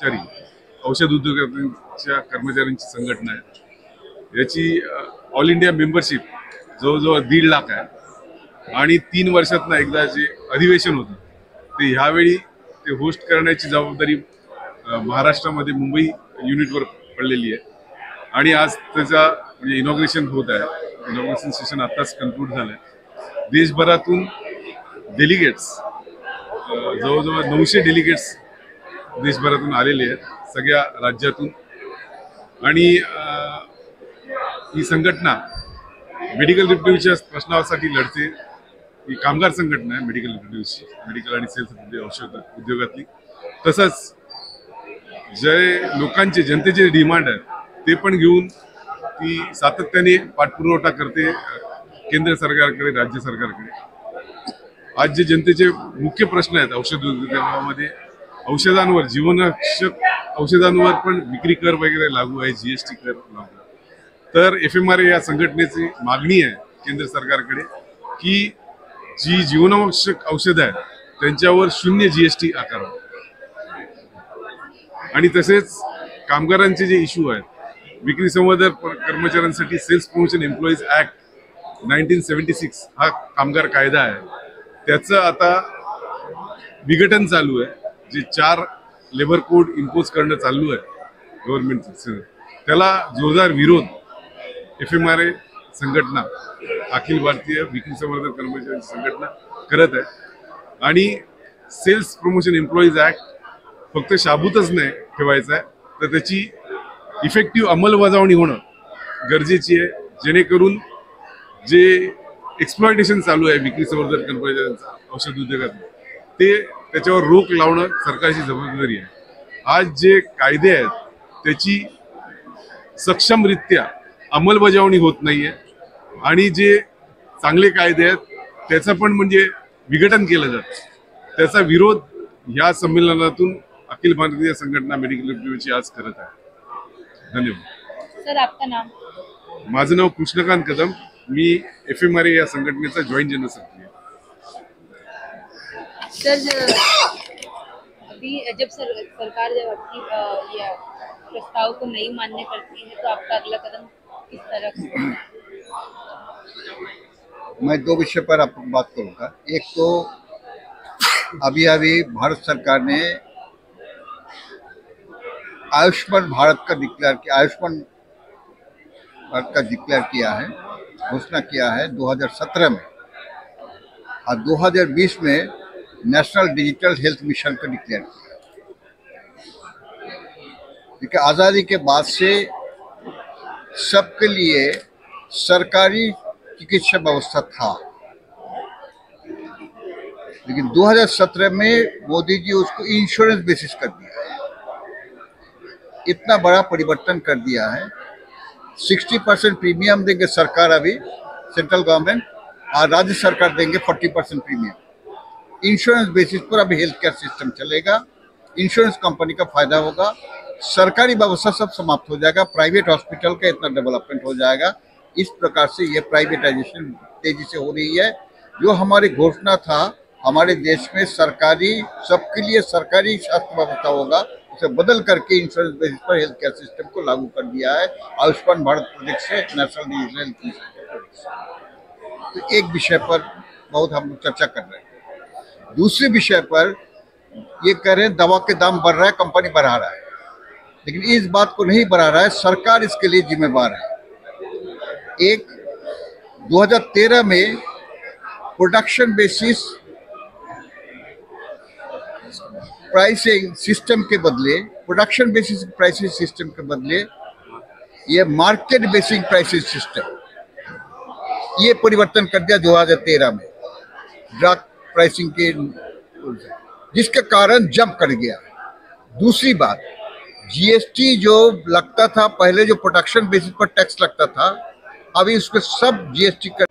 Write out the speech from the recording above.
कर्मचारी, औषध उद्योगाच्या कर्मचाऱ्यांची संघटना आहे। याची ऑल इंडिया मेंबरशिप जवळजवळ 1.5 लाख आहे आणि 3 वर्षातनं एकदा जे अधिवेशन होतं ते ह्यावेळी ते होस्ट करण्याची जबाबदारी महाराष्ट्रामध्ये मुंबई युनिटवर पडलेली आहे आणि आज त्याचा म्हणजे इनॉग्रेशन होत आहे। इनॉग्रेशन सेशन आत्ताच कन्क्लूड झालं आहे। देशभरातून डेलिगेट्स जवळजवळ 900 डेलिगेट्स देशभरातून आलेले आहेत, सगळ्या राज्यातून। आणि ही संघटना मेडिकल रिप्रेझेंटेटिव्हच्या प्रश्नासाठी लढते। ही कामगार संघटना आहे मेडिकल रिप्रेझेंटेटिव्हची, मेडिकल आणि सेल्फ औषध उद्योगातली। तसंच जे लोकांचे जनतेचे डिमांड आहेत ते पण घेऊन ती सातत्याने पाठपुरवठा करते केंद्र सरकारकडे, राज्य सरकारकडे। आज जे जनतेचे मुख्य प्रश्न आहेत औषध उद्योगामध्ये, औषधांवर, जीवनावश्यक औषधांवर पण विक्री कर वगैरे लागू आहे, जीएसटी कर लागू आहे। तर FMRA या संघटनेची मागणी आहे केंद्र सरकारकडे की जी जीवनावश्यक औषधं आहेत त्यांच्यावर 0 GST आकारावा। आणि तसेच कामगारांचे जे इश्यू आहेत, विक्री संवर्धक कर्मचाऱ्यांसाठी सेल्स प्रमोशन एम्प्लॉईज ऍक्ट 1976 हा कामगार कायदा आहे, त्याचं आता विघटन चालू आहे। जे 4 लेबर कोड इम्पोज करणं चालू आहे गव्हर्नमेंटचं, त्याला जोरदार विरोध FMRA संघटना, अखिल भारतीय विक्री संवर्धक कर्मचाऱ्यांची संघटना करत आहे। आणि सेल्स प्रमोशन एम्प्लॉईज ऍक्ट फक्त शाबूतच नाही ठेवायचा आहे, तर त्याची इफेक्टिव्ह अंमलबजावणी होणं गरजेची आहे, जेणेकरून जे एक्सप्लॉयटेशन चालू आहे विक्री संवर्धक कर्मचाऱ्यांचं औषध उद्योगात ते त्याच्यावर रोख लावणं सरकारची जबाबदारी आहे। आज जे कायदे आहेत त्याची सक्षमरित्या अंमलबजावणी होत नाहीये आणि जे चांगले कायदे आहेत त्याचं पण म्हणजे विघटन केलं जातं। त्याचा विरोध या संमेलनातून अखिल भारतीय संघटना मेडिकल रिप्रेझेंटेटिव्हची आज करत आहे। धन्यवाद सर। आपका नाम? माझं नाव कृष्णकांत कदम, मी FMRA या संघटनेचा जॉईंट जनरल सेक्रेटरी आहे। सर, अभी जब सरकार जब आपकी ये प्रस्ताव को नहीं मान्य करती है तो आपका अगला कदम किस तरह का? मैं 2 विषय पर आपको बात करूंगा। एक तो अभी भारत सरकार ने आयुष्मान भारत का डिक्लेयर किया है, घोषणा किया है 2017 में, और 2020 में नेशनल डिजिटल हेल्थ मिशन का डिक्लेयर किया। क्योंकि आज़ादी के बाद से सबके लिए सरकारी चिकित्सा व्यवस्था था, लेकिन 2017 में मोदी जी उसको इंश्योरेंस बेसिस कर दिया है। इतना बड़ा परिवर्तन कर दिया है। 60% प्रीमियम देंगे सरकार, अभी सेंट्रल गवर्नमेंट, और राज्य सरकार देंगे 40% प्रीमियम। इंश्योरेंस बेसिस पर अभी हेल्थ केयर सिस्टम चलेगा। इंश्योरेंस कंपनी का फायदा होगा, सरकारी व्यवस्था सब समाप्त हो जाएगा, प्राइवेट हॉस्पिटल का इतना डेवलपमेंट हो जाएगा। इस प्रकार से ये प्राइवेटाइजेशन तेजी से हो रही है। जो हमारी घोषणा था हमारे देश में सरकारी, सबके लिए सरकारी स्वास्थ्य व्यवस्था होगा, उसे बदल करके इंश्योरेंस बेसिस पर हेल्थ केयर सिस्टम को लागू कर दिया है, आयुष्मान भारत प्रोजेक्ट से नेशनल डिजिटल हेल्थ मिशन। तो एक विषय पर बहुत हम लोग चर्चा कर रहे हैं। दूसरे विषय पर ये कह रहे हैं दवा के दाम बढ़ रहा है, कंपनी बढ़ा रहा है, लेकिन इस बात को नहीं बढ़ा रहा है, सरकार इसके लिए जिम्मेवार है। एक 2013 में प्रोडक्शन बेसिस प्राइसिंग सिस्टम के बदले, प्रोडक्शन बेसिस प्राइसिंग सिस्टम के बदले ये मार्केट बेसिक प्राइसिंग सिस्टम, ये परिवर्तन कर दिया 2013 में ड्रग प्राइसिंग के, जिसके कारण जंप कर गया। दूसरी बात, GST जो लगता था पहले, जो प्रोडक्शन बेसिस पर टैक्स लगता था, अभी उसको सब GST कर